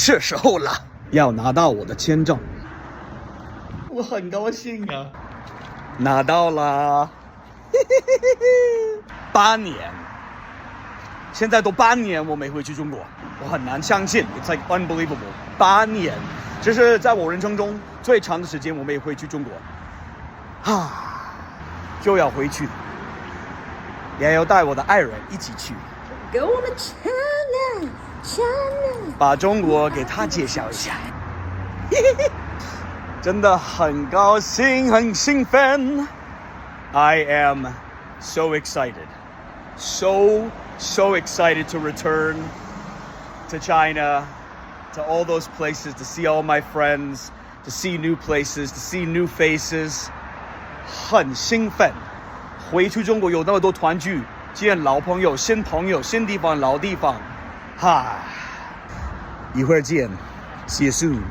是时候了，要拿到我的签证。我很高兴啊，拿到了，8年，现在都8年我没回去中国，我很难相信 ，It's like unbelievable， 8年，这是在我人生中最长的时间我没回去中国，就要回去，也要带我的爱人一起去，给我们抢啊！把中国给他介绍一下。真的很高兴，很兴奋。I am so excited, so excited to return to China, to all those places, to see all my friends, to see new places, to see new faces. 很兴奋，回去中国有那么多团聚，见老朋友、新朋友、新地方、老地方，一会儿见，See you soon.